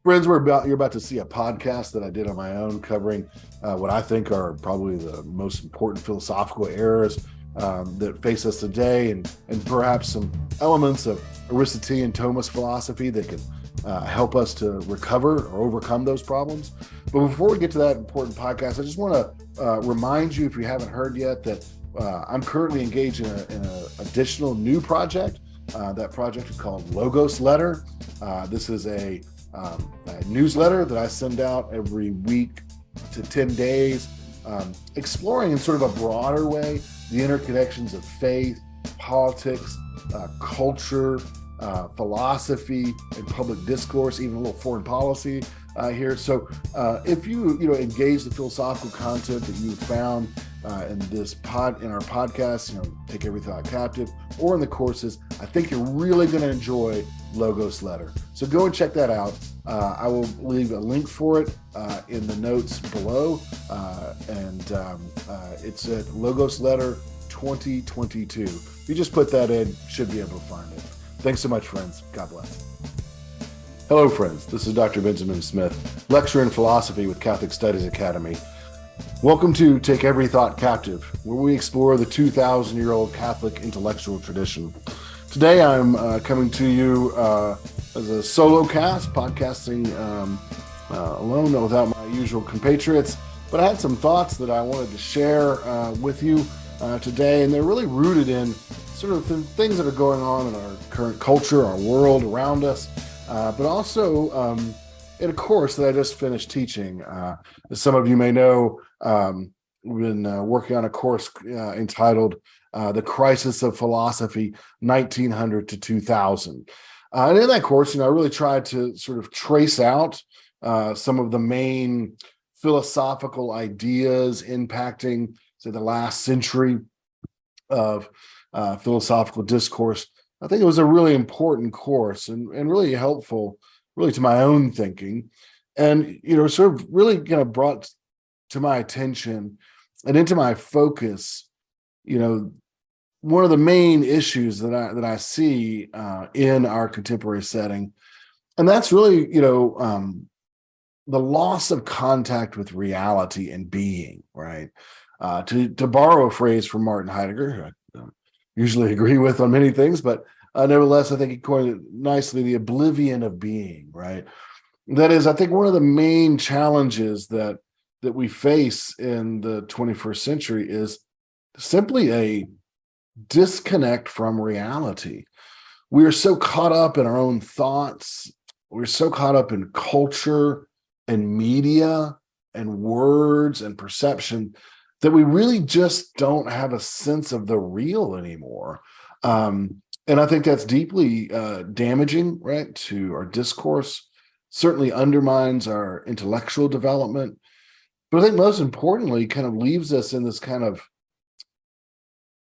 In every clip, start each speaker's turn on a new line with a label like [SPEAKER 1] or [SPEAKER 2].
[SPEAKER 1] Friends, you're about to see a podcast that I did on my own covering what I think are probably the most important philosophical errors that face us today, and perhaps some elements of Aristotelian Thomist philosophy that can help us to recover or overcome those problems. But before we get to that important podcast, I just want to remind you, if you haven't heard yet, that I'm currently engaged in an additional new project. That project is called Logos Letter. This is a newsletter that I send out every week to 10 days, exploring in sort of a broader way the interconnections of faith, politics, culture, philosophy, and public discourse, even a little foreign policy here. So if you engage the philosophical content that you found in our podcast, Take Every Thought Captive, or in the courses, I think you're really going to enjoy Logos Letter. So go and check that out. I will leave a link for it in the notes below, and it's at Logos Letter 2022. If you just put that in, you should be able to find it. Thanks so much, friends. God bless. Hello, friends. This is Dr. Benjamin Smith, lecturer in philosophy with Catholic Studies Academy. Welcome to Take Every Thought Captive, where we explore the 2,000-year-old Catholic intellectual tradition. Today, I'm coming to you as a solo cast, podcasting alone without my usual compatriots. But I had some thoughts that I wanted to share with you today, and they're really rooted in sort of the things that are going on in our current culture, our world around us, but also in a course that I just finished teaching. As some of you may know, we've been working on a course entitled The Crisis of Philosophy, 1900 to 2000. And in that course, I really tried to sort of trace out some of the main philosophical ideas impacting, say, the last century of philosophical discourse. I think it was a really important course and really helpful, really, to my own thinking. And, sort of really kind of brought to my attention and into my focus, one of the main issues that I see in our contemporary setting, and that's really, the loss of contact with reality and being, right? To borrow a phrase from Martin Heidegger, who I don't usually agree with on many things, but nevertheless, I think he coined it nicely, the oblivion of being, right? That is, I think, one of the main challenges that we face in the 21st century is simply a disconnect from reality. We are so caught up in our own thoughts. We're so caught up in culture and media and words and perception that we really just don't have a sense of the real anymore. And I think that's deeply damaging, right, to our discourse, certainly undermines our intellectual development. But I think most importantly, kind of leaves us in this kind of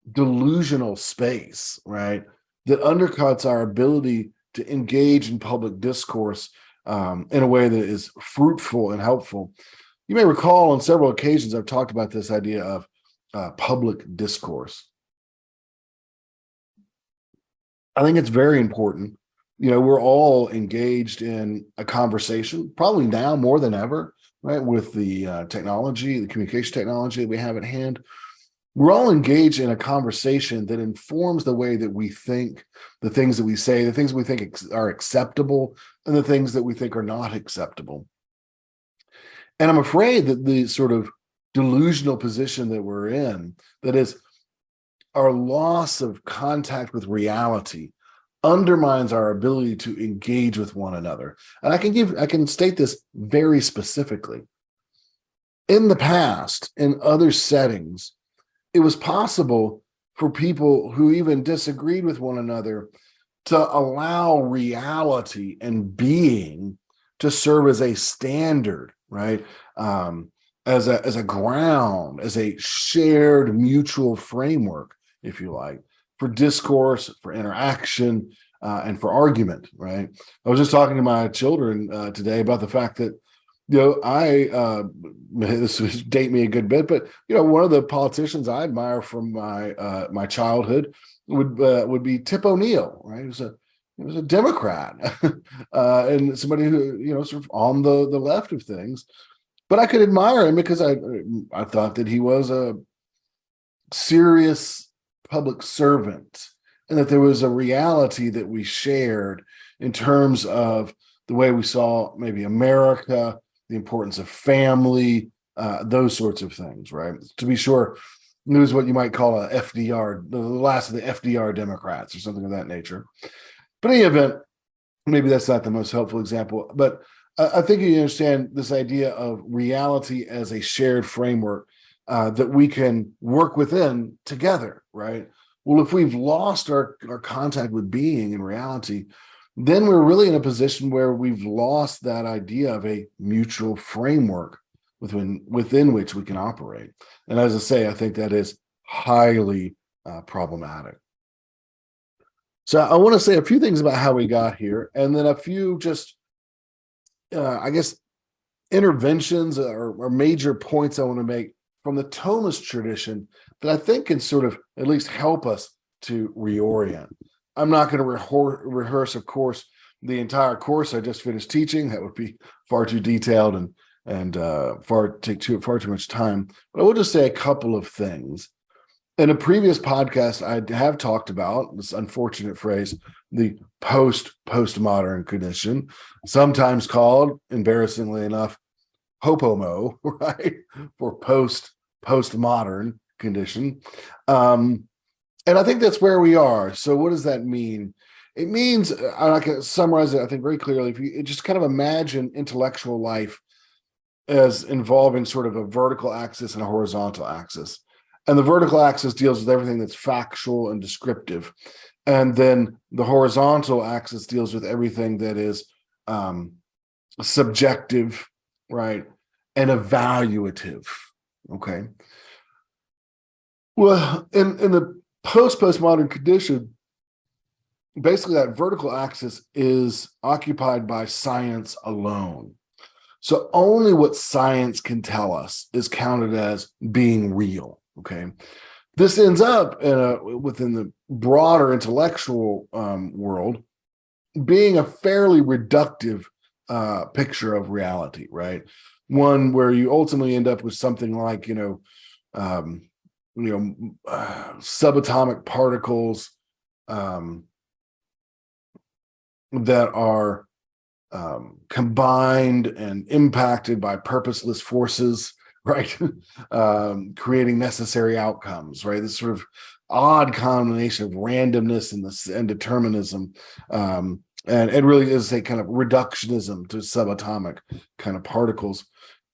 [SPEAKER 1] delusional space, right, that undercuts our ability to engage in public discourse in a way that is fruitful and helpful. You may recall on several occasions I've talked about this idea of public discourse. I think it's very important. We're all engaged in a conversation, probably now more than ever, right, with the technology, the communication technology that we have at hand. We're all engaged in a conversation that informs the way that we think, the things that we say, the things we think are acceptable, and the things that we think are not acceptable. And I'm afraid that the sort of delusional position that we're in, that is, our loss of contact with reality, undermines our ability to engage with one another. And I can state this very specifically. In the past, in other settings, it was possible for people who even disagreed with one another to allow reality and being to serve as a standard, right? As a ground, as a shared mutual framework, if you like, for discourse, for interaction, and for argument, right? I was just talking to my children today about the fact that, this would date me a good bit, but, one of the politicians I admire from my childhood would be Tip O'Neill, right? He was a he was a Democrat, and somebody who, sort of on the left of things. But I could admire him because I thought that he was a serious public servant, and that there was a reality that we shared in terms of the way we saw maybe America, the importance of family, those sorts of things, right? To be sure, it was what you might call a FDR, the last of the FDR Democrats or something of that nature. But in any event, maybe that's not the most helpful example, but I think you understand this idea of reality as a shared framework that we can work within together, right? Well, if we've lost our contact with being in reality, then we're really in a position where we've lost that idea of a mutual framework within which we can operate. And as I say, I think that is highly problematic. So I want to say a few things about how we got here, and then a few just, I guess, interventions or major points I want to make from the Thomist tradition that I think can sort of at least help us to reorient. I'm not going to rehearse, of course, the entire course I just finished teaching. That would be far too detailed and take far too much time. But I will just say a couple of things. In a previous podcast, I have talked about this unfortunate phrase, the postmodern condition, sometimes called, embarrassingly enough, HOPOMO, right, for postmodern condition. And I think that's where we are. So what does that mean? It means, I can summarize it, I think, very clearly. If you just kind of imagine intellectual life as involving sort of a vertical axis and a horizontal axis. And the vertical axis deals with everything that's factual and descriptive. And then the horizontal axis deals with everything that is subjective, right, and evaluative, okay? Well, in the postmodern condition, basically that vertical axis is occupied by science alone. So only what science can tell us is counted as being real, okay? This ends up within the broader intellectual world being a fairly reductive picture of reality, right? One where you ultimately end up with something like, subatomic particles that are combined and impacted by purposeless forces, right? Creating necessary outcomes, right? This sort of odd combination of randomness and determinism. And it really is a kind of reductionism to subatomic kind of particles.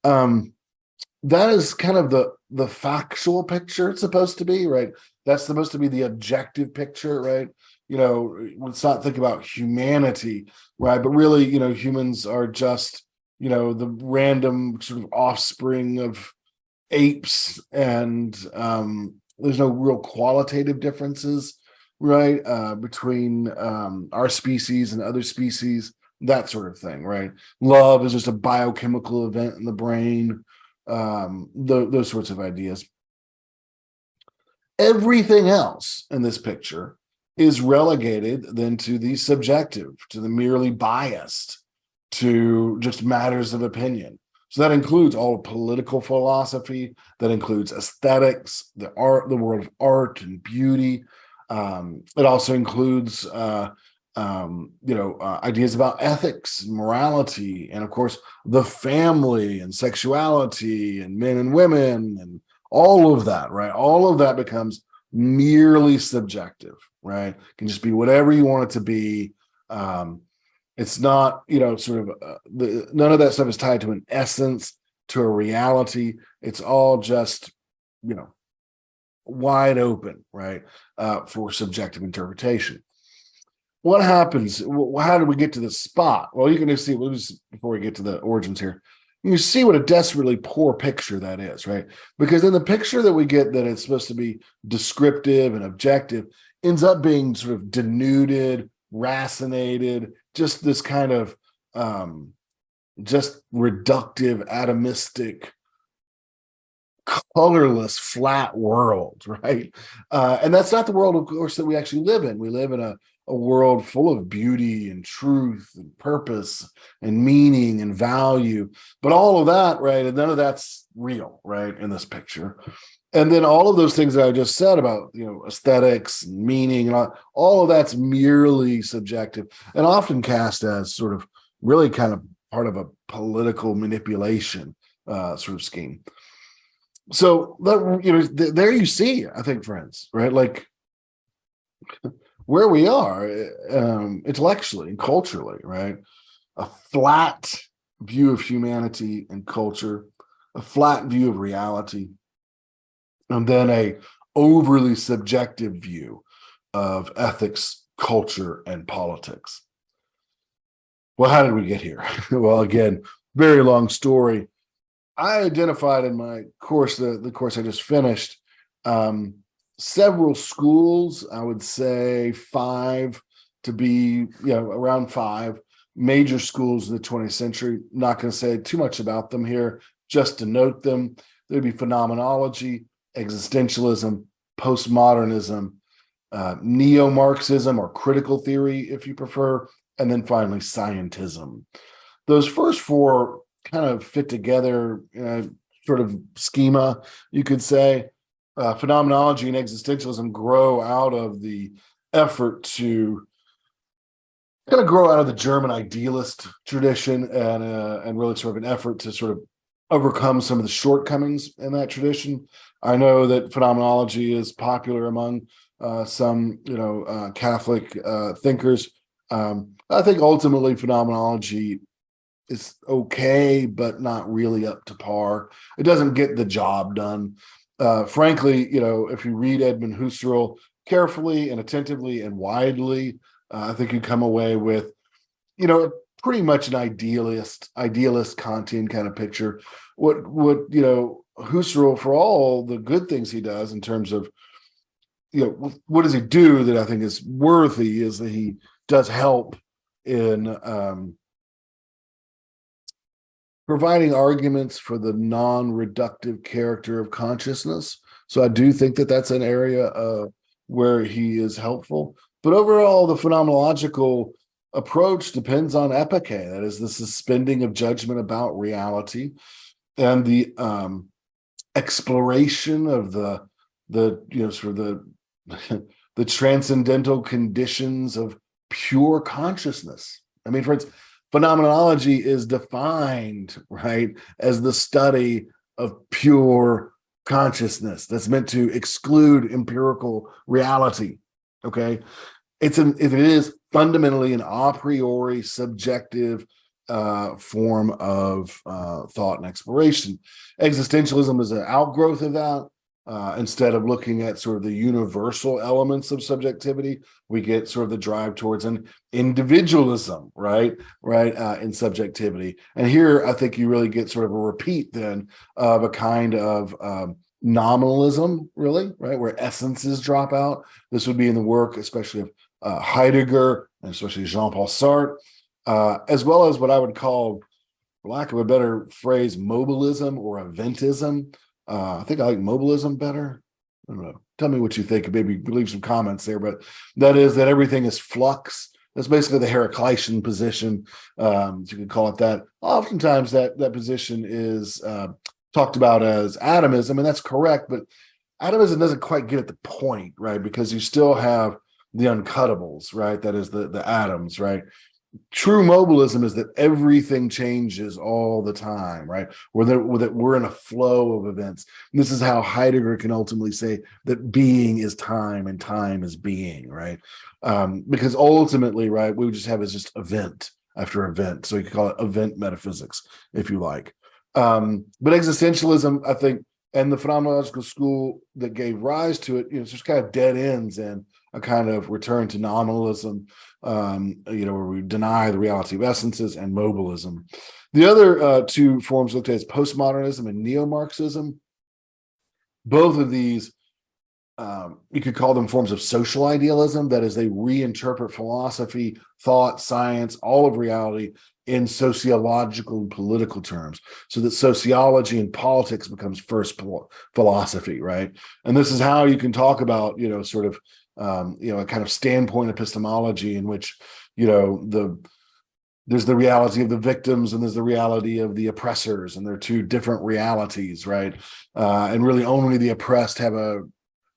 [SPEAKER 1] That is kind of the factual picture it's supposed to be, right? That's supposed to be the objective picture, right? Let's not think about humanity, right? But really, humans are just, the random sort of offspring of apes, and there's no real qualitative differences, right, between our species and other species, that sort of thing, right? Love is just a biochemical event in the brain, those sorts of ideas. Everything else in this picture is relegated then to the subjective, to the merely biased, to just matters of opinion. So that includes all of political philosophy, that includes aesthetics, the world of art and beauty. It also includes ideas about ethics, morality, and of course the family and sexuality and men and women and all of that, right? All of that becomes merely subjective, right? It can just be whatever you want it to be. It's not, none of that stuff is tied to an essence, to a reality. It's all just, wide open, right, for subjective interpretation. What happens? How do we get to this spot? Well, you can just see, before we get to the origins here, you see what a desperately poor picture that is, right? Because in the picture that we get that it's supposed to be descriptive and objective ends up being sort of denuded, racinated, just this kind of just reductive, atomistic, colorless, flat world, right? And that's not the world, of course, that we actually live in. We live in a a world full of beauty and truth and purpose and meaning and value, but all of that, right? And none of that's real, right? In this picture. And then all of those things that I just said about, aesthetics and meaning and all of that's merely subjective and often cast as sort of really kind of part of a political manipulation sort of scheme. So that, there you see, I think, friends, right? Like where we are intellectually and culturally, right? A flat view of humanity and culture, a flat view of reality, and then a overly subjective view of ethics, culture, and politics. Well, how did we get here? Well, again, very long story. I identified in my course, the course I just finished, several schools, I would say 5 to be, around 5 major schools in the 20th century. Not going to say too much about them here, just to note them. There'd be phenomenology, existentialism, postmodernism, neo-Marxism or critical theory, if you prefer, and then finally scientism. Those first 4 kind of fit together in a sort of schema, you could say. Phenomenology and existentialism grow out of the effort to kind of grow out of the German idealist tradition and really sort of an effort to sort of overcome some of the shortcomings in that tradition. I know that phenomenology is popular among some, Catholic thinkers. I think ultimately phenomenology is okay, but not really up to par. It doesn't get the job done. Frankly, if you read Edmund Husserl carefully and attentively and widely, I think you come away with, pretty much an idealist Kantian kind of picture. What Husserl, for all the good things he does in terms of, what does he do that I think is worthy is that he does help in providing arguments for the non-reductive character of consciousness. So I do think that that's an area where he is helpful. But overall, the phenomenological approach depends on epoche, that is the suspending of judgment about reality and the exploration of the the transcendental conditions of pure consciousness. I mean, for instance, phenomenology is defined, right, as the study of pure consciousness that's meant to exclude empirical reality. Okay, it is fundamentally an a priori subjective form of thought and exploration. Existentialism is an outgrowth of that. Instead of looking at sort of the universal elements of subjectivity, we get sort of the drive towards an individualism, right, in subjectivity. And here, I think you really get sort of a repeat then of a kind of nominalism, really, right, where essences drop out. This would be in the work, especially of Heidegger and especially Jean-Paul Sartre, as well as what I would call, for lack of a better phrase, mobilism or eventism. I think I like mobilism better. I don't know. Tell me what you think. Maybe leave some comments there. But that is that everything is flux. That's basically the Heraclitean position. You could call it that. Oftentimes that position is talked about as atomism, and that's correct. But atomism doesn't quite get at the point, right? Because you still have the uncuttables, right? That is the atoms, right? True mobilism is that everything changes all the time, right? We're in a flow of events. And this is how Heidegger can ultimately say that being is time and time is being, right? Because ultimately, right, we would just have is just event after event. So you could call it event metaphysics, if you like. But existentialism, I think, and the phenomenological school that gave rise to it, it's just kind of dead ends and a kind of return to nominalism, where we deny the reality of essences, and mobilism. The other 2 forms looked at as postmodernism and neo-Marxism. Both of these, you could call them forms of social idealism. That is, they reinterpret philosophy, thought, science, all of reality in sociological and political terms, so that sociology and politics becomes first philosophy, right? And this is how you can talk about, sort of a kind of standpoint epistemology in which, there's the reality of the victims and there's the reality of the oppressors, and they're two different realities, right? And really only the oppressed have a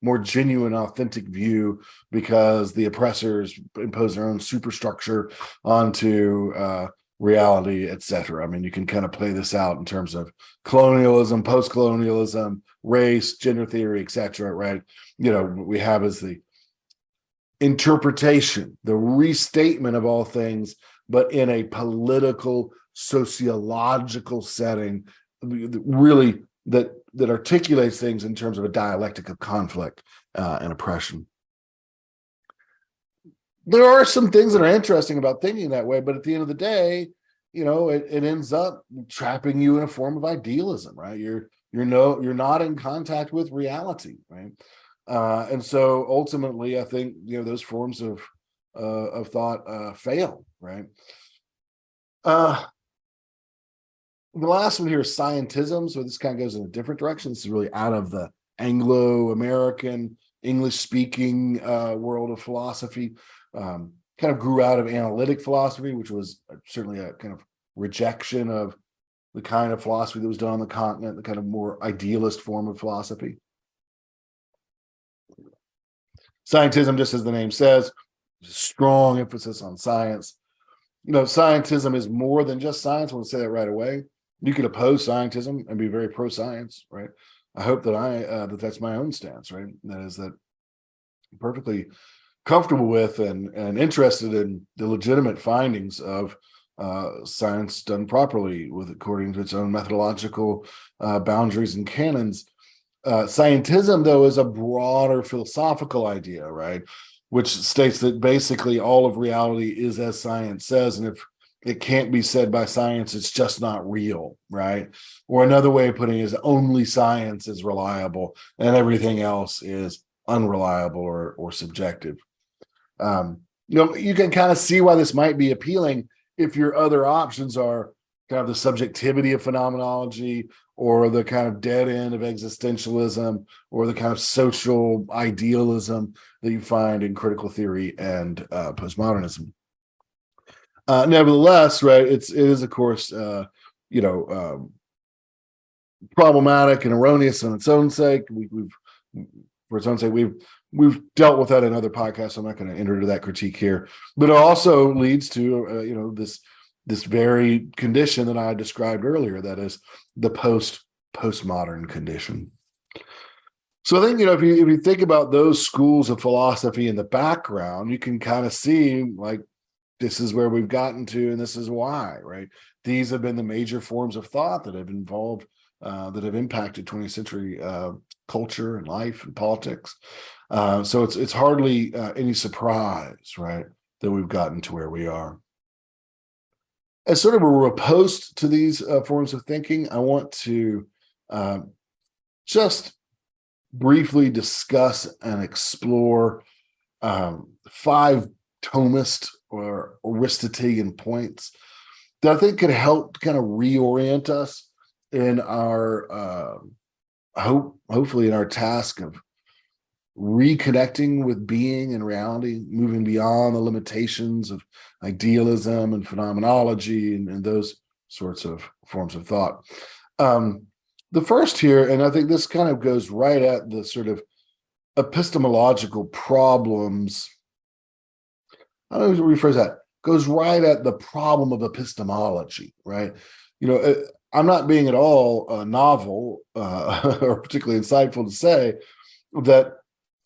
[SPEAKER 1] more genuine, authentic view because the oppressors impose their own superstructure onto reality, etc. I mean, you can kind of play this out in terms of colonialism, post-colonialism, race, gender theory, etc. Right? What we have is the interpretation, the restatement of all things, but in a political, sociological setting, really that articulates things in terms of a dialectic of conflict and oppression. There are some things that are interesting about thinking that way, but at the end of the day, it ends up trapping you in a form of idealism, right? You're not in contact with reality, right? And so ultimately, I think those forms of thought fail, right? The last one here is scientism. So this kind of goes in a different direction. This is really out of the Anglo-American, English-speaking world of philosophy. Kind of grew out of analytic philosophy, which was certainly a kind of rejection of the kind of philosophy that was done on the continent, the kind of more idealist form of philosophy. Scientism, just as the name says, strong emphasis on science. Scientism is more than just science. I want to say that right away. You could oppose scientism and be very pro-science, right? I hope that that's my own stance, right? That is that I'm perfectly comfortable with and interested in the legitimate findings of science done properly according to its own methodological boundaries and canons. Scientism, though, is a broader philosophical idea, right? Which states that basically all of reality is as science says, and if it can't be said by science, it's just not real, right? Or another way of putting it is only science is reliable and everything else is unreliable or subjective. You can kind of see why this might be appealing if your other options are kind of the subjectivity of phenomenology, or the kind of dead end of existentialism, or the kind of social idealism that you find in critical theory and postmodernism. Nevertheless, right, it is of course problematic and erroneous on its own sake. We've dealt with that in other podcasts. So I'm not going to enter into that critique here, but it also leads to this very condition that I described earlier, that is the postmodern condition. So I think, if you think about those schools of philosophy in the background, you can kind of see like this is where we've gotten to, and this is why, right? These have been the major forms of thought that have involved, that have impacted 20th century culture and life and politics. So it's hardly any surprise, right, that we've gotten to where we are. As sort of a riposte to these forms of thinking, I want to just briefly discuss and explore 5 Thomist or Aristotelian points that I think could help kind of reorient us in our hopefully in our task of reconnecting with being and reality, moving beyond the limitations of idealism and phenomenology and those sorts of forms of thought. The first here, and I think this kind of goes right at the sort of epistemological problems. I don't know how to rephrase that. Goes right at the problem of epistemology, right? I'm not being at all novel or particularly insightful to say that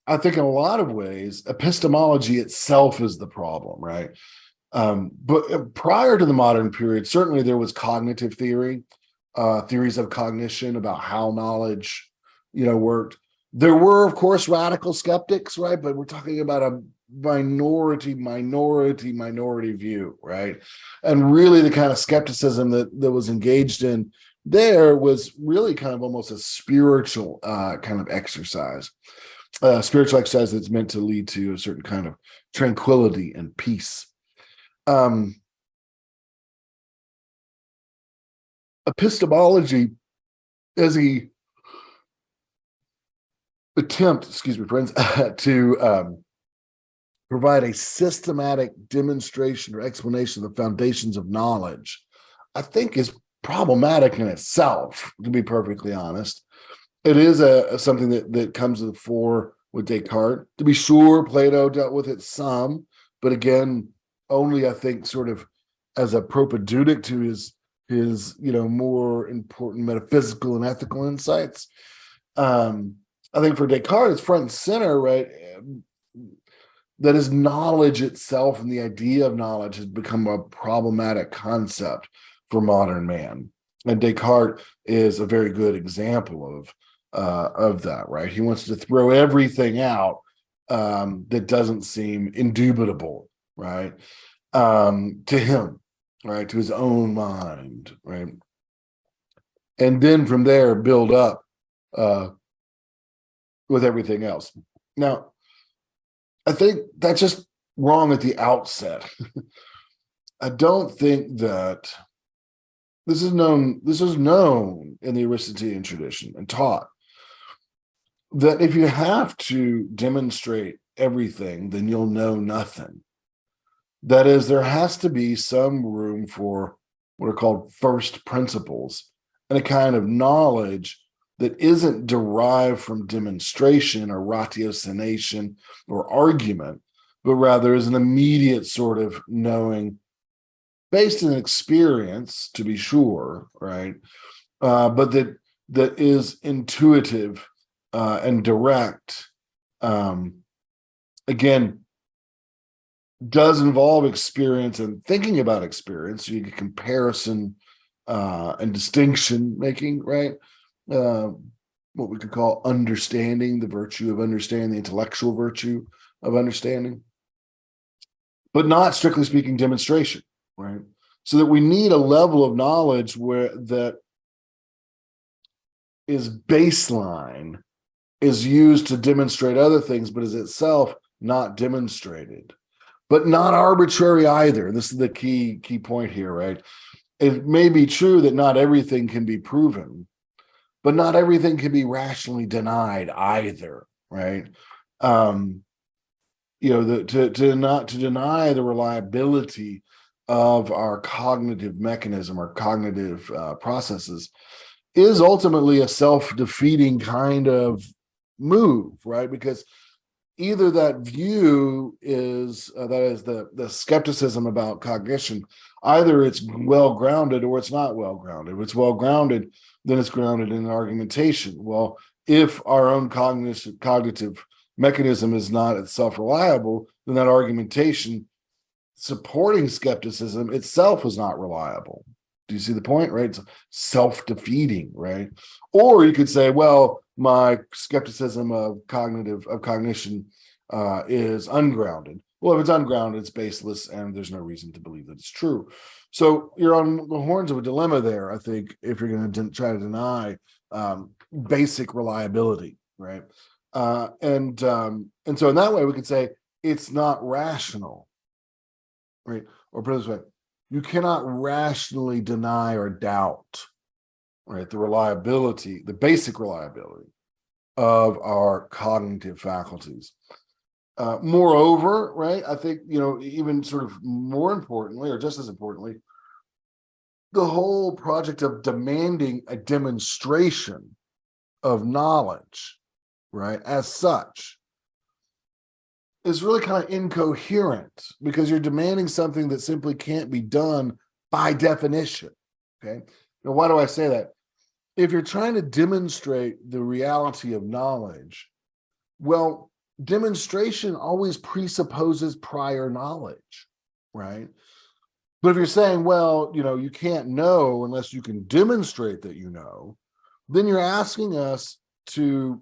[SPEAKER 1] I think in a lot of ways, epistemology itself is the problem, right? But prior to the modern period, certainly there was cognitive theory, theories of cognition about how knowledge, worked. There were, of course, radical skeptics, right? But we're talking about a minority view, right? And really the kind of skepticism that was engaged in there was really kind of almost a spiritual kind of exercise. Spiritual exercise that's meant to lead to a certain kind of tranquility and peace. Epistemology as a attempt, excuse me, friends, to provide a systematic demonstration or explanation of the foundations of knowledge, I think is problematic in itself, to be perfectly honest. It is something that comes to the fore with Descartes. To be sure, Plato dealt with it some, but again, only I think sort of as a propedeutic to his more important metaphysical and ethical insights. I think for Descartes, it's front and center, right? That is, knowledge itself and the idea of knowledge has become a problematic concept for modern man. And Descartes is a very good example of that, right? He wants to throw everything out that doesn't seem indubitable, right? To him, right? To his own mind, right? And then from there, build up with everything else. Now, I think that's just wrong at the outset. I don't think that this is known in the Aristotelian tradition and taught that if you have to demonstrate everything, then you'll know nothing. That is, there has to be some room for what are called first principles and a kind of knowledge that isn't derived from demonstration or ratiocination or argument, but rather is an immediate sort of knowing based in experience, to be sure, right? But that is intuitive and direct. Again, does involve experience and thinking about experience. So you get comparison and distinction making, right? What we could call understanding, the virtue of understanding, the intellectual virtue of understanding, but not strictly speaking demonstration, right? So that we need a level of knowledge where that is baseline, is used to demonstrate other things, but is itself not demonstrated, but not arbitrary either. This is the key point here, right? It may be true that not everything can be proven, but not everything can be rationally denied either, right? To deny the reliability of our cognitive mechanism, our cognitive processes, is ultimately a self-defeating kind of move, right? Because either that view is that is the skepticism about cognition, either it's well grounded or it's not well grounded. If it's well grounded, then it's grounded in argumentation. Well, if our own cognitive mechanism is not itself reliable, then that argumentation supporting skepticism itself is not reliable. Do you see the point, right? It's self-defeating, right? Or you could say, well, my skepticism of cognition is ungrounded. Well, if it's ungrounded, it's baseless, and there's no reason to believe that it's true. So you're on the horns of a dilemma there, I think, if you're going to try to deny basic reliability, right? And so in that way, we could say it's not rational, right? Or put it this way, you cannot rationally deny or doubt, right, the reliability, the basic reliability of our cognitive faculties. Moreover, right, I think, even sort of more importantly, or just as importantly, the whole project of demanding a demonstration of knowledge, right, as such, is really kind of incoherent because you're demanding something that simply can't be done by definition, okay? Now, why do I say that? If you're trying to demonstrate the reality of knowledge, well, demonstration always presupposes prior knowledge, right? But if you're saying, well, you can't know unless you can demonstrate that you know, then you're asking us to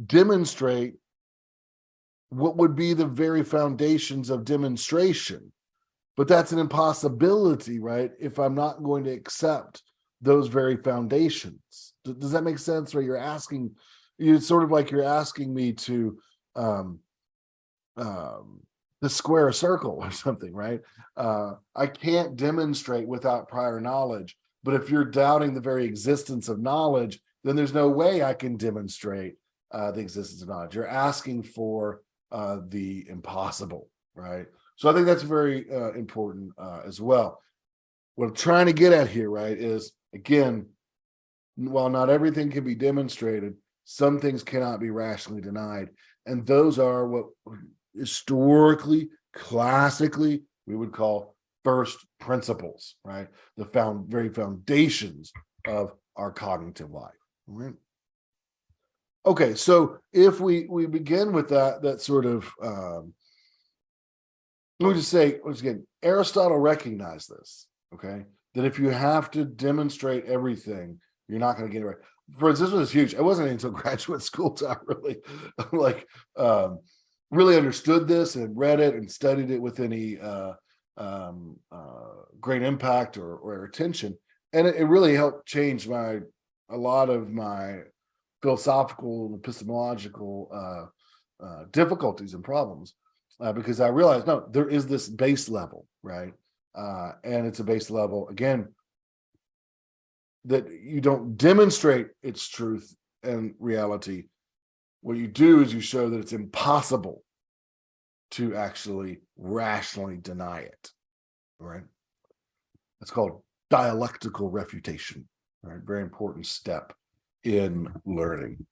[SPEAKER 1] demonstrate what would be the very foundations of demonstration. But that's an impossibility, right? If I'm not going to accept those very foundations. Does that make sense? Right? It's sort of like you're asking me to square a circle or something, right? I can't demonstrate without prior knowledge. But if you're doubting the very existence of knowledge, then there's no way I can demonstrate the existence of knowledge. You're asking for the impossible, right? So I think that's very important as well. What I'm trying to get at here, right, is again, while not everything can be demonstrated, some things cannot be rationally denied. And those are what historically, classically, we would call first principles, right? The very foundations of our cognitive life, right? Okay, so if we begin with that sort of, let me just say, once again, Aristotle recognized this, okay? That if you have to demonstrate everything, you're not going to get it right. For instance, this was huge. It wasn't until graduate school time really, like, really understood this and read it and studied it with any great impact or attention. And it really helped change a lot of my philosophical and epistemological difficulties and problems, because I realized, no, there is this base level, right? And it's a base level, again, that you don't demonstrate its truth and reality. What you do is you show that it's impossible to actually rationally deny it, right? That's called dialectical refutation, right? Very important step in learning.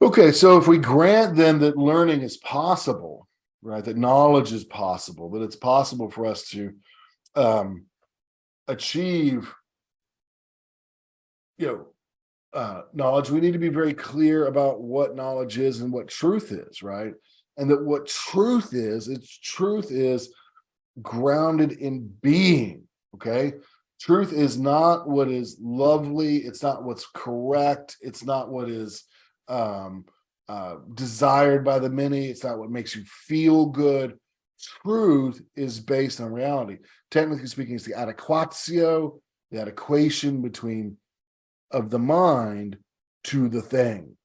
[SPEAKER 1] Okay, so if we grant then that learning is possible, right, that knowledge is possible, that it's possible for us to achieve, knowledge, we need to be very clear about what knowledge is and what truth is, right? And that what truth is, its truth is grounded in being, okay? Truth is not what is lovely. It's not what's correct. It's not what is desired by the many. It's not what makes you feel good. Truth is based on reality. Technically speaking, it's the adequatio, the adequation between of the mind to the thing,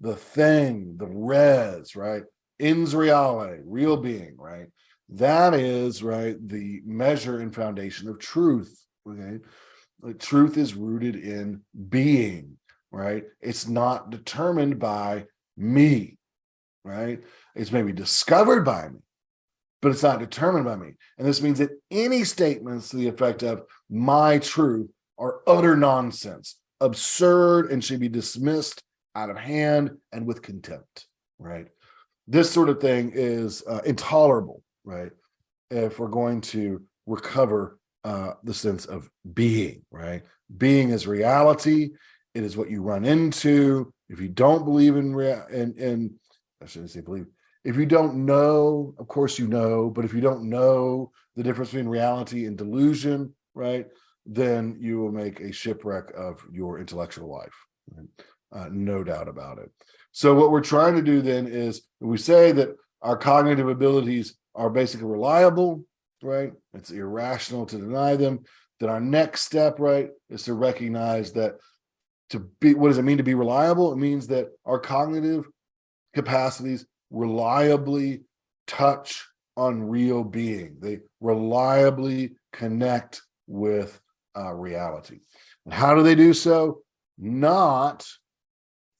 [SPEAKER 1] the res, right? Ins reale, real being, right? That is, right, the measure and foundation of truth, okay? The truth is rooted in being, right? It's not determined by me, right? It's maybe discovered by me, but it's not determined by me. And this means that any statements to the effect of my truth are utter nonsense, absurd, and should be dismissed out of hand and with contempt, right? This sort of thing is intolerable, right? If we're going to recover the sense of being, right? Being is reality. It is what you run into. If you don't believe in I shouldn't say believe. If you don't know, of course you know, but if you don't know the difference between reality and delusion, right, then you will make a shipwreck of your intellectual life. Right? No doubt about it. So what we're trying to do then is we say that our cognitive abilities are basically reliable, right? It's irrational to deny them. Then our next step, right, is to recognize that what does it mean to be reliable? It means that our cognitive capacities reliably touch on real being. They reliably connect with reality. And how do they do so? Not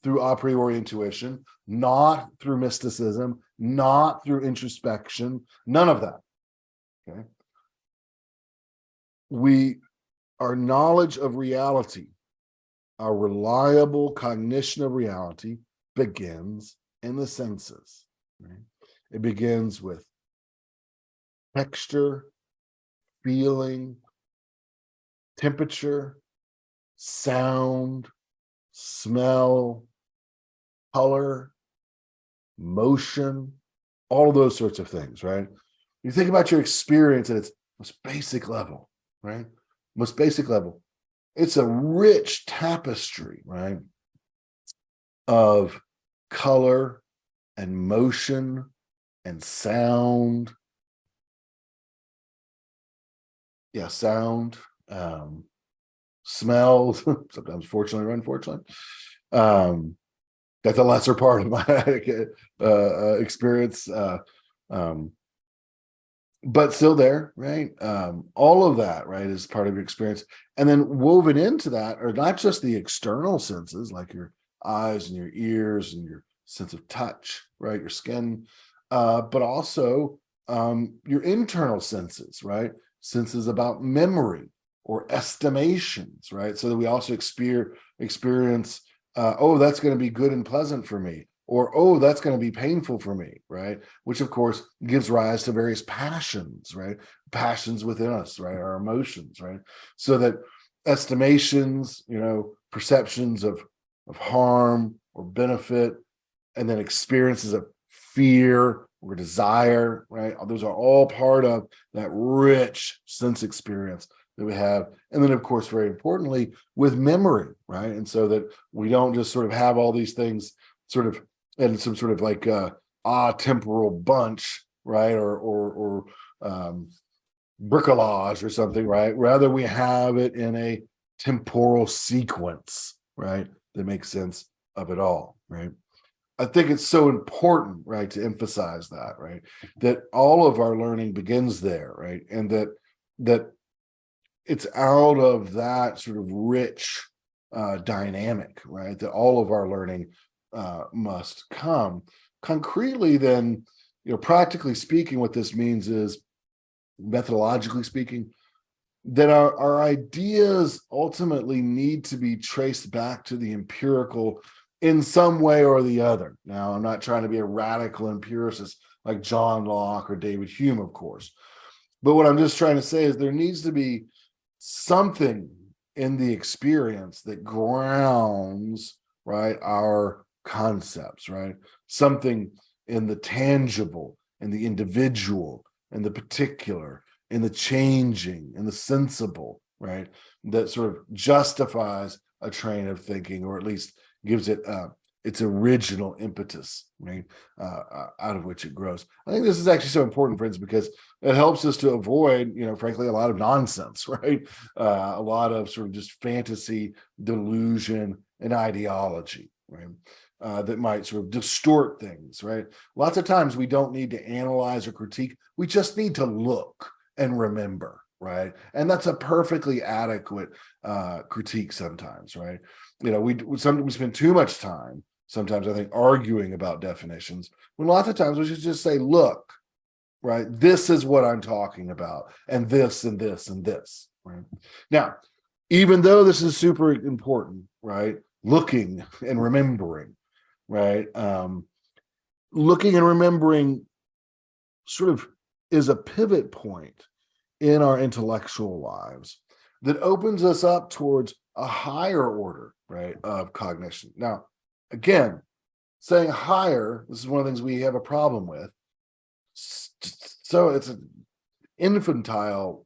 [SPEAKER 1] through a priori intuition, not through mysticism, not through introspection, none of that. Okay. Our knowledge of reality, our reliable cognition of reality begins in the senses. Right? It begins with texture, feeling, temperature, sound, smell, color, motion, all of those sorts of things, right? You think about your experience at its most basic level, right? Most basic level. It's a rich tapestry, right, of color and motion and sound. Yeah, sound, smells, sometimes fortunately or unfortunately. That's a lesser part of my experience, but still there, right? All of that, right, is part of your experience. And then woven into that are not just the external senses, like your eyes and your ears and your sense of touch, right? Your skin, but also your internal senses, right? Senses about memory or estimations, right? So that we also experience, oh, that's going to be good and pleasant for me, or oh, that's going to be painful for me, right? Which of course gives rise to various passions, right? Passions within us, right? Our emotions, right? So that estimations, perceptions of harm or benefit, and then experiences of fear or desire, right? Those are all part of that rich sense experience that we have. And then, of course, very importantly, with memory, right? And so that we don't just sort of have all these things sort of in some sort of like temporal bunch, right? Or bricolage or something, right? Rather, we have it in a temporal sequence, right? That makes sense of it all, right? I think it's so important, right, to emphasize that, right, that all of our learning begins there, right, and that it's out of that sort of rich dynamic, right, that all of our learning must come. Concretely, then, practically speaking, what this means is, methodologically speaking, that our ideas ultimately need to be traced back to the empirical in some way or the other. Now, I'm not trying to be a radical empiricist like John Locke or David Hume, of course. But what I'm just trying to say is there needs to be something in the experience that grounds, right, our concepts, right? Something in the tangible, in the individual, in the particular, in the changing, in the sensible, right? That sort of justifies a train of thinking, or at least gives it its original impetus, right? Out of which it grows. I think this is actually so important, friends, because it helps us to avoid, frankly, a lot of nonsense, right? A lot of sort of just fantasy, delusion, and ideology, right? That might sort of distort things, right? Lots of times we don't need to analyze or critique. We just need to look and remember, right? And that's a perfectly adequate critique sometimes, right? We spend too much time sometimes, I think, arguing about definitions, when lots of times we should just say, look, right, this is what I'm talking about, and this and this and this, right? Now, even though this is super important, right, looking and remembering, right, looking and remembering sort of is a pivot point in our intellectual lives that opens us up towards a higher order, right, of cognition. Now, again, saying higher, this is one of the things we have a problem with. So it's an infantile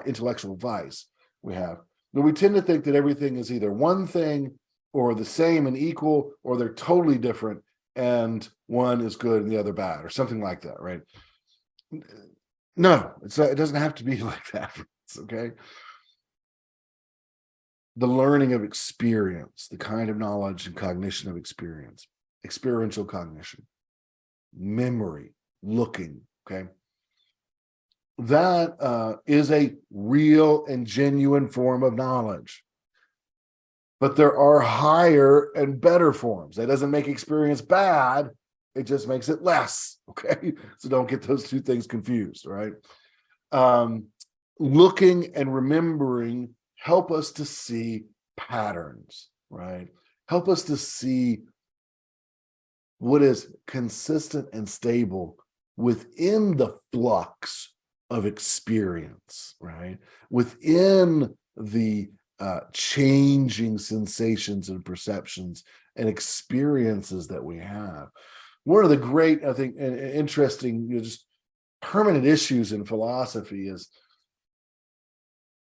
[SPEAKER 1] intellectual vice we have. But we tend to think that everything is either one thing or the same and equal, or they're totally different, and one is good and the other bad, or something like that, right? No, it doesn't have to be like that, okay? The learning of experience, the kind of knowledge and cognition of experience, experiential cognition, memory, looking, okay? That is a real and genuine form of knowledge. But there are higher and better forms. That doesn't make experience bad. It just makes it less, okay? So don't get those two things confused, right? Looking and remembering help us to see patterns, right? Help us to see what is consistent and stable within the flux of experience, right? Within the changing sensations and perceptions and experiences that we have. One of the great, I think, and interesting, just permanent issues in philosophy is,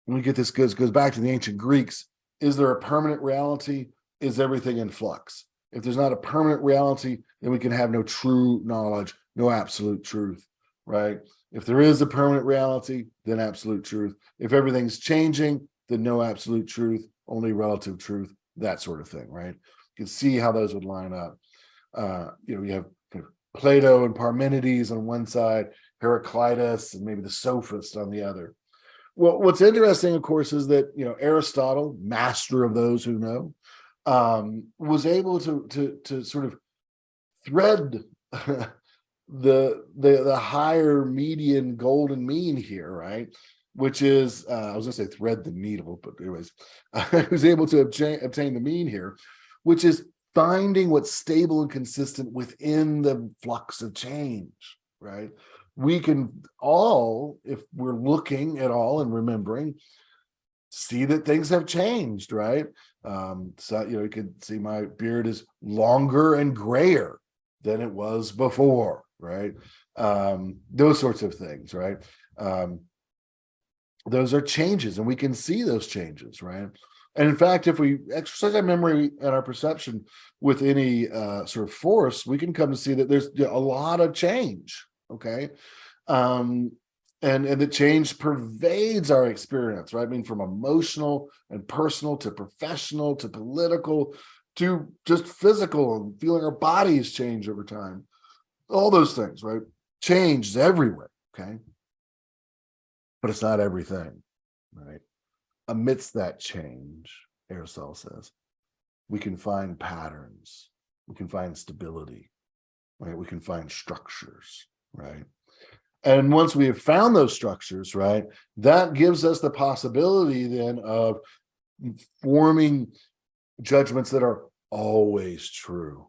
[SPEAKER 1] when we get this, goes back to the ancient Greeks, is there a permanent reality? Is everything in flux? If there's not a permanent reality, then we can have no true knowledge, no absolute truth, right? If there is a permanent reality, then absolute truth. If everything's changing, then no absolute truth, only relative truth, that sort of thing, right? You can see how those would line up. You have kind of Plato and Parmenides on one side, Heraclitus and maybe the sophist on the other. Well, what's interesting, of course, is that Aristotle, master of those who know, was able to sort of thread the higher median golden mean here, right? Which is, I was gonna say thread the needle, but anyways, I was able to obtain the mean here, which is finding what's stable and consistent within the flux of change, right? We can all, if we're looking at all and remembering, see that things have changed, right? So, you can see my beard is longer and grayer than it was before, right? Those sorts of things, right? Those are changes, and we can see those changes, right? And in fact, if we exercise our memory and our perception with any sort of force, we can come to see that there's a lot of change, okay? And the change pervades our experience, right? I mean, from emotional and personal to professional to political to just physical, and feeling our bodies change over time. All those things, right? Change is everywhere, okay? But it's not everything, right? Amidst that change, Aristotle says, we can find patterns, we can find stability, right? We can find structures, right? And once we have found those structures, right, that gives us the possibility then of forming judgments that are always true,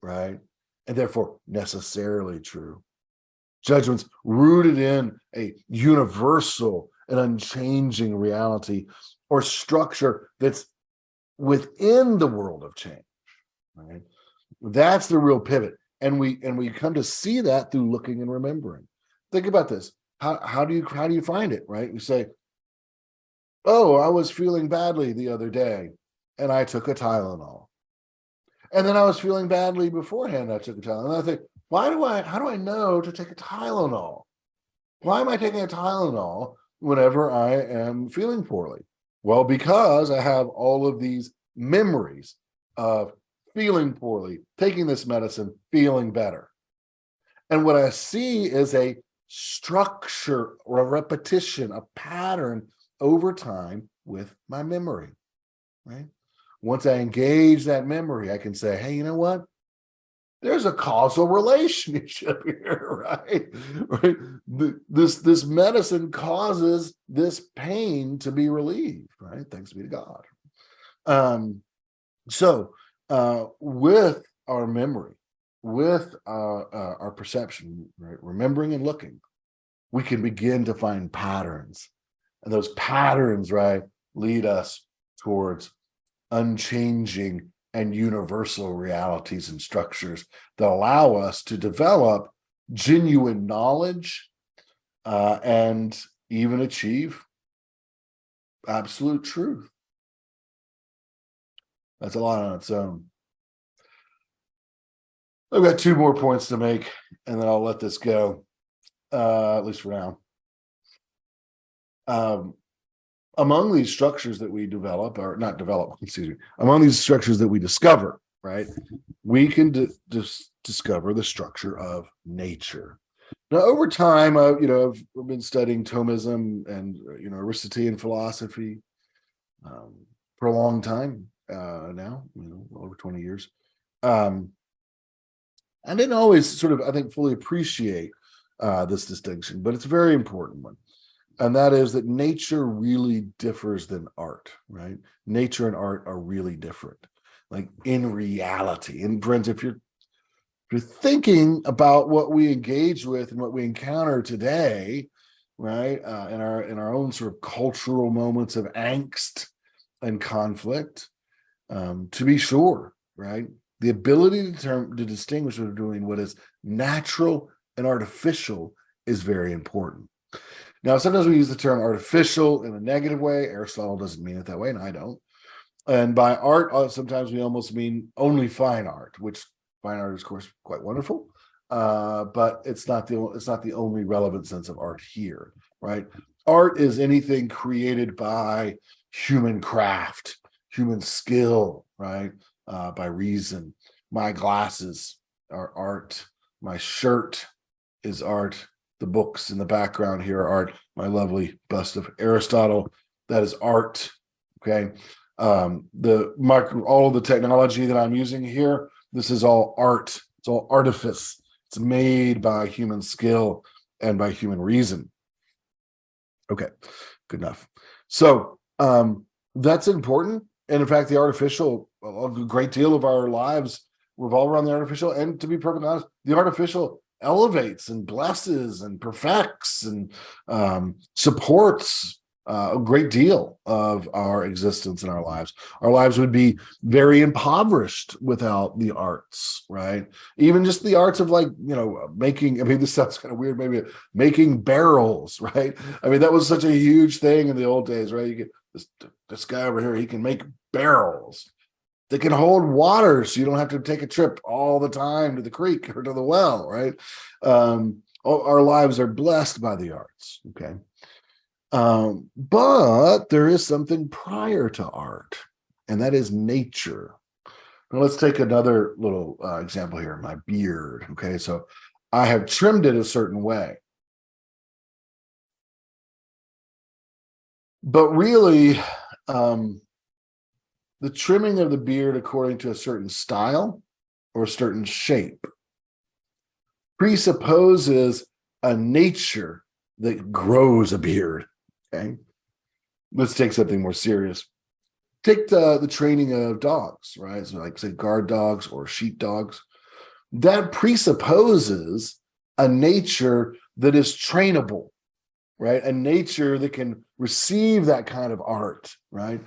[SPEAKER 1] right? And therefore necessarily true. Judgments rooted in a universal and unchanging reality or structure that's within the world of change, right? That's the real pivot. And we come to see that through looking and remembering. Think about this. How do you find it, right? You say, oh, I was feeling badly the other day and I took a Tylenol. And then I was feeling badly beforehand. I took a Tylenol. And I think, how do I know to take a Tylenol? Why am I taking a Tylenol whenever I am feeling poorly? Well, because I have all of these memories of feeling poorly, taking this medicine, feeling better. And what I see is a structure or a repetition, a pattern over time with my memory, right? Once I engage that memory, I can say, hey, you know what? There's a causal relationship here, right? Right? This medicine causes this pain to be relieved, right? Thanks be to God. So with our memory, with our perception, right, remembering and looking, we can begin to find patterns, and those patterns, right, lead us towards unchanging and universal realities and structures that allow us to develop genuine knowledge and even achieve absolute truth. That's a lot on its own. I've got two more points to make, and then I'll let this go, at least for now. Among these structures that we develop, or not develop, among these structures that we discover, right, we can discover the structure of nature. Now, over time, I've been studying Thomism and Aristotelian philosophy for a long time now, over 20 years. I didn't always sort of, I think, fully appreciate this distinction, but it's a very important one. And that is that nature really differs than art, right? Nature and art are really different, like in reality. And friends, if you're thinking about what we engage with and what we encounter today, right, in our own sort of cultural moments of angst and conflict, to be sure, right, the ability to distinguish between what is natural and artificial is very important. Now, sometimes we use the term artificial in a negative way. Aristotle doesn't mean it that way, and I don't. And by art, sometimes we almost mean only fine art, which fine art is, of course, quite wonderful, but it's not the only relevant sense of art here, right? Art is anything created by human craft, human skill, right? By reason. My glasses are art. My shirt is art. The books in the background here are art. My lovely bust of Aristotle, that is art. Okay. All of the technology that I'm using here, this is all art It's all artifice. It's made by human skill and by human reason. Okay, good enough. So that's important. And in fact, the artificial, a great deal of our lives revolve around the artificial. And to be perfectly honest, the artificial elevates and blesses and perfects and supports a great deal of our existence in our lives. Our lives would be very impoverished without the arts, right? Even just the arts of, like, making, I mean, this sounds kind of weird, maybe making barrels, right? I mean, that was such a huge thing in the old days, right? You get this guy over here, he can make barrels that can hold water, so you don't have to take a trip all the time to the creek or to the well, right? Our lives are blessed by the arts, okay? But there is something prior to art, and that is nature. Now let's take another little example here, my beard, okay? So I have trimmed it a certain way. But really, the trimming of the beard according to a certain style or a certain shape presupposes a nature that grows a beard, okay? Let's take something more serious. Take the training of dogs, right? So, like, say, guard dogs or sheep dogs. That presupposes a nature that is trainable, right? A nature that can receive that kind of art, right?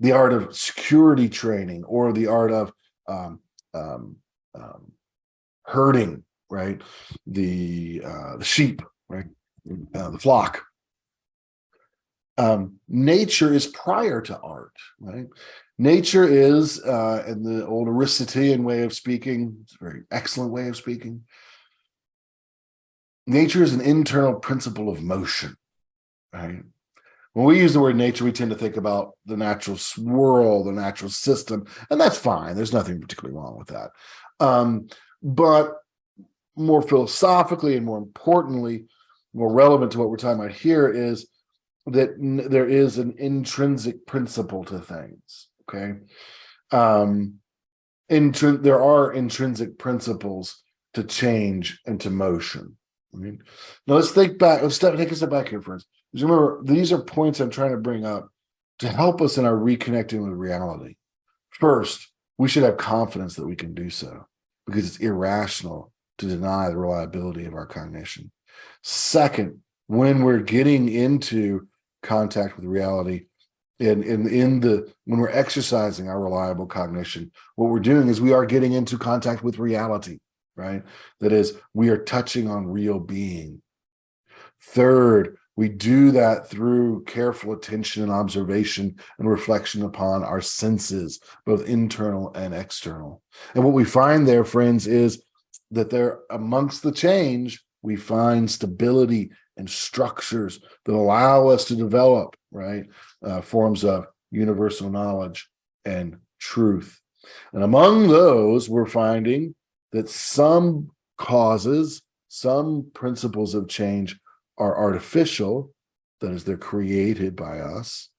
[SPEAKER 1] The art of security training, or the art of herding, right? The sheep, right? The flock. Nature is prior to art, right? Nature is, in the old Aristotelian way of speaking, it's a very excellent way of speaking, nature is an internal principle of motion, right? When we use the word nature, we tend to think about the natural world, the natural system, and that's fine. There's nothing particularly wrong with that. But more philosophically and more importantly, more relevant to what we're talking about here is that there is an intrinsic principle to things, okay? There are intrinsic principles to change and to motion. I mean, now let's think back. Take a step back here, friends. Because remember, these are points I'm trying to bring up to help us in our reconnecting with reality. First, we should have confidence that we can do so, because it's irrational to deny the reliability of our cognition. Second, when we're getting into contact with reality, when we're exercising our reliable cognition, what we're doing is we are getting into contact with reality, right? That is, we are touching on real being. Third, we do that through careful attention and observation and reflection upon our senses, both internal and external. And what we find there, friends, is that there, amongst the change, we find stability and structures that allow us to develop, right, forms of universal knowledge and truth. And among those, we're finding that some causes, some principles of change are artificial, that is, they're created by us,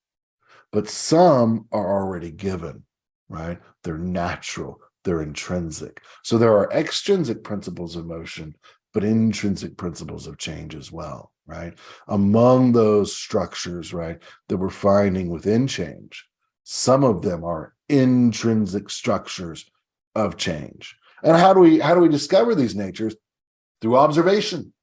[SPEAKER 1] but some are already given, right? They're natural, they're intrinsic. So there are extrinsic principles of motion, but intrinsic principles of change as well, right? Among those structures, right, that we're finding within change, some of them are intrinsic structures of change. And how do we discover these natures? Through observation,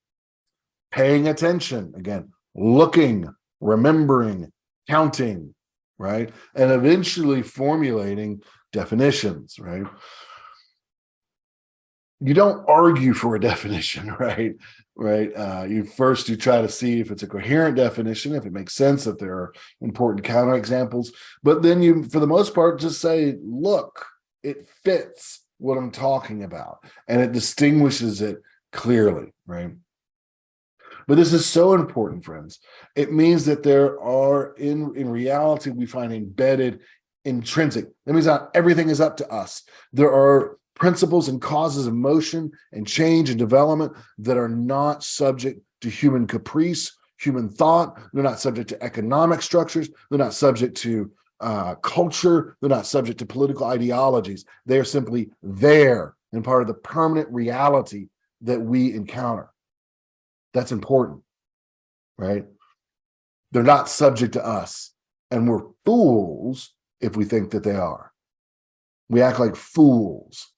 [SPEAKER 1] paying attention, again, looking, remembering, counting, right? And eventually formulating definitions, right? You don't argue for a definition, right? You try to see if it's a coherent definition, if it makes sense, if there are important counterexamples, but then you, for the most part, just say, look, it fits what I'm talking about, and it distinguishes it clearly, right? But this is so important, friends. It means that there are, in reality, we find embedded intrinsic. That means not everything is up to us. There are principles and causes of motion and change and development that are not subject to human caprice, human thought. They're not subject to economic structures. They're not subject to culture. They're not subject to political ideologies. They are simply there, and part of the permanent reality that we encounter. That's important, right? They're not subject to us, and we're fools if we think that they are. We act like fools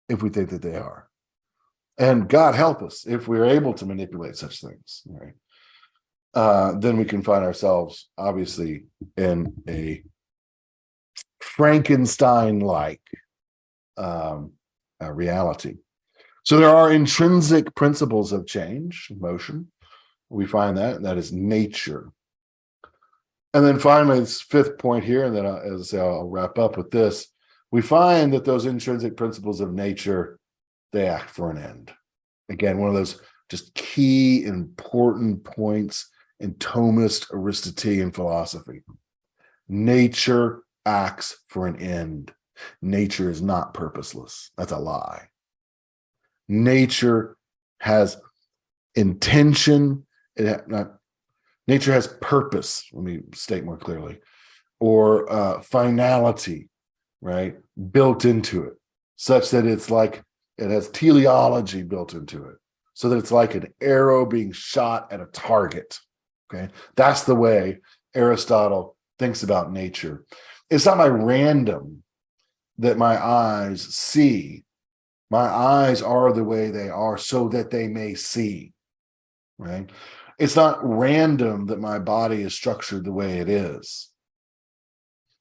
[SPEAKER 1] if we think that they are. And God help us if we're able to manipulate such things, right? Then we can find ourselves, obviously, in a Frankenstein-like reality. So there are intrinsic principles of change, motion. We find that is nature. And then finally, this fifth point here, and then as I say, I'll wrap up with this. We find that those intrinsic principles of nature, they act for an end. Again, one of those just key important points in Thomist Aristotelian philosophy. Nature acts for an end. Nature is not purposeless. That's a lie. Nature has intention. Nature has purpose, let me state more clearly, or finality, right, built into it, such that it's like it has teleology built into it, so that it's like an arrow being shot at a target. Okay, that's the way Aristotle thinks about nature. It's not by random that my eyes see. My eyes are the way they are so that they may see, right? It's not random that my body is structured the way it is,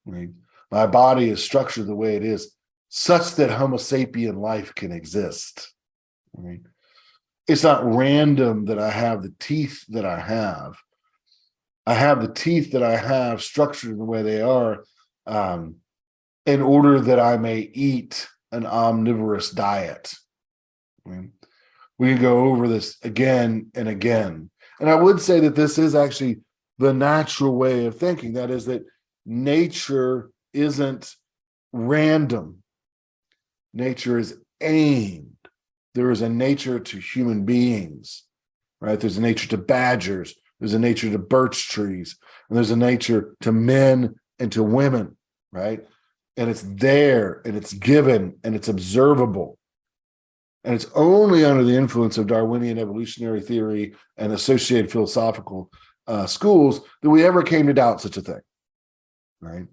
[SPEAKER 1] right? My body is structured the way it is such that Homo sapien life can exist, right? It's not random that I have the teeth that I have. I have the teeth that I have structured the way they are in order that I may eat an omnivorous diet. Right? We can go over this again and again. And I would say that this is actually the natural way of thinking. That is that nature isn't random. Nature is aimed. There is a nature to human beings, right? There's a nature to badgers. There's a nature to birch trees. And there's a nature to men and to women, right? And it's there, and it's given, and it's observable. And it's only under the influence of Darwinian evolutionary theory and associated philosophical schools that we ever came to doubt such a thing, right?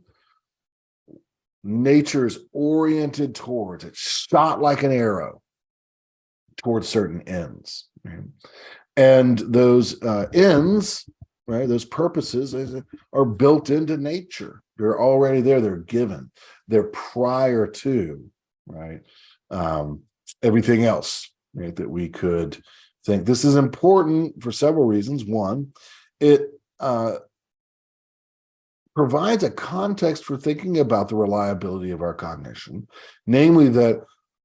[SPEAKER 1] Nature is oriented towards, it's shot like an arrow towards certain ends, right? And those ends, right, those purposes are built into nature. They're already there. They're given. They're prior to, right, everything else, right, that we could think. This is important for several reasons. One, it provides a context for thinking about the reliability of our cognition, namely that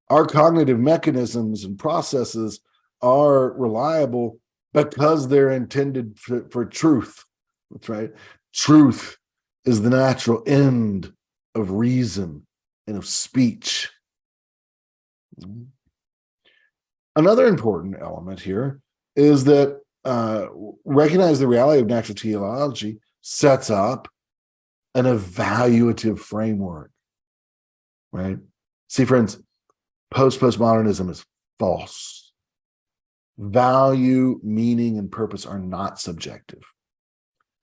[SPEAKER 1] our cognitive mechanisms and processes are reliable because they're intended for truth. That's right. Truth is the natural end of reason and of speech. Another important element here is that recognize the reality of natural teleology sets up an evaluative framework, right? See, friends, postmodernism is false. Value, meaning, and purpose are not subjective.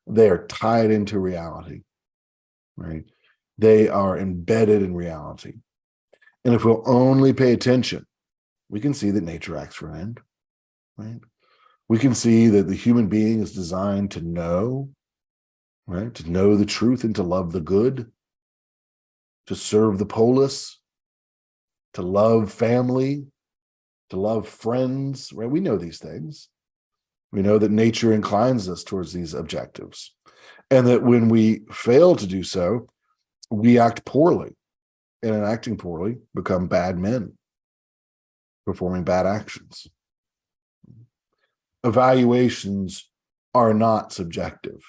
[SPEAKER 1] They are tied into reality, right? They are embedded in reality. And if we'll only pay attention, we can see that nature acts for an end, right? We can see that the human being is designed to know, right? To know the truth and to love the good, to serve the polis, to love family, to love friends, right? We know these things. We know that nature inclines us towards these objectives. And that when we fail to do so, we act poorly. And in acting poorly, become bad men, performing bad actions. Evaluations are not subjective.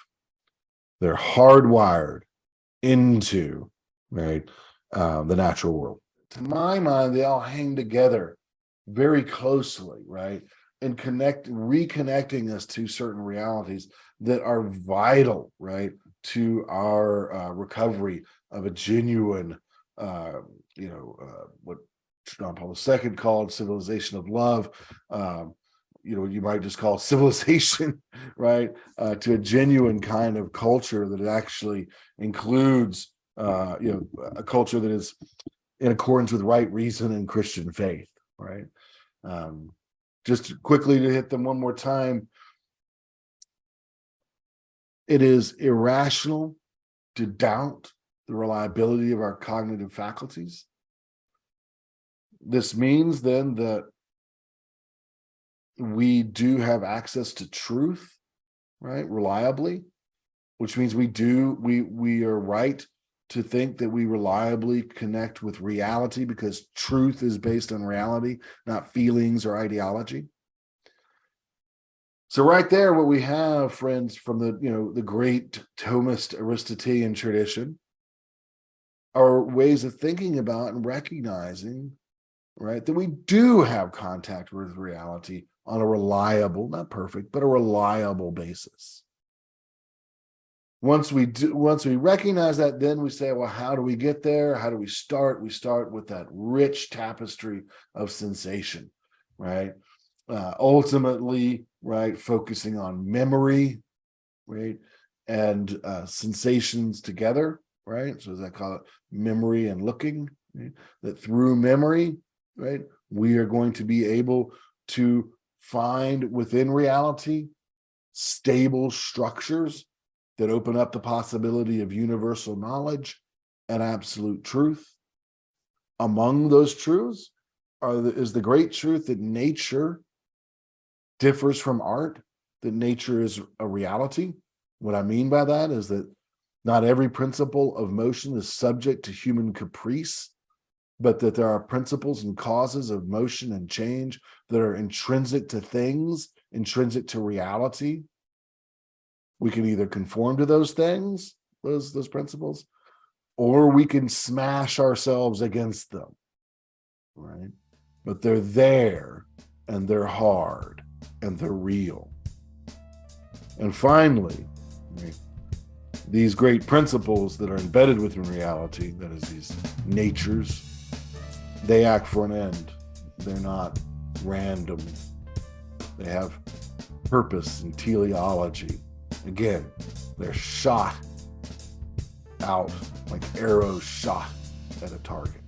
[SPEAKER 1] They're hardwired into, right, the natural world. To my mind, they all hang together very closely, right? And reconnecting us to certain realities that are vital, right, to our recovery of a genuine, what John Paul II called civilization of love. You might just call civilization, right? To a genuine kind of culture that actually includes, a culture that is in accordance with right reason and Christian faith, right? Just quickly to hit them one more time, it is irrational to doubt the reliability of our cognitive faculties. This means then that we do have access to truth, right, reliably, which means we are right to think that we reliably connect with reality, because truth is based on reality, not feelings or ideology. So right there, what we have, friends, from the great Thomist Aristotelian tradition are ways of thinking about and recognizing, right, that we do have contact with reality on a reliable, not perfect, but a reliable basis. Once we recognize that, then we say, well, how do we get there? How do we start? We start with that rich tapestry of sensation, right? Ultimately, right, focusing on memory, right, and sensations together, right? So as I call it, memory and looking, right? That through memory, right, we are going to be able to find within reality stable structures that open up the possibility of universal knowledge and absolute truth. Among those truths is the great truth that nature differs from art, that nature is a reality. What I mean by that is that not every principle of motion is subject to human caprice, but that there are principles and causes of motion and change that are intrinsic to things, intrinsic to reality. We can either conform to those things, those principles, or we can smash ourselves against them, right? But they're there, and they're hard, and they're real. And finally, right, these great principles that are embedded within reality, that is, these natures, they act for an end. They're not random. They have purpose and teleology. Again, they're shot out like arrows shot at a target.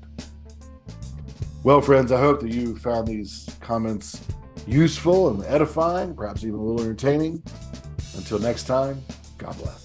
[SPEAKER 1] Well, friends, I hope that you found these comments useful and edifying, perhaps even a little entertaining. Until next time, God bless.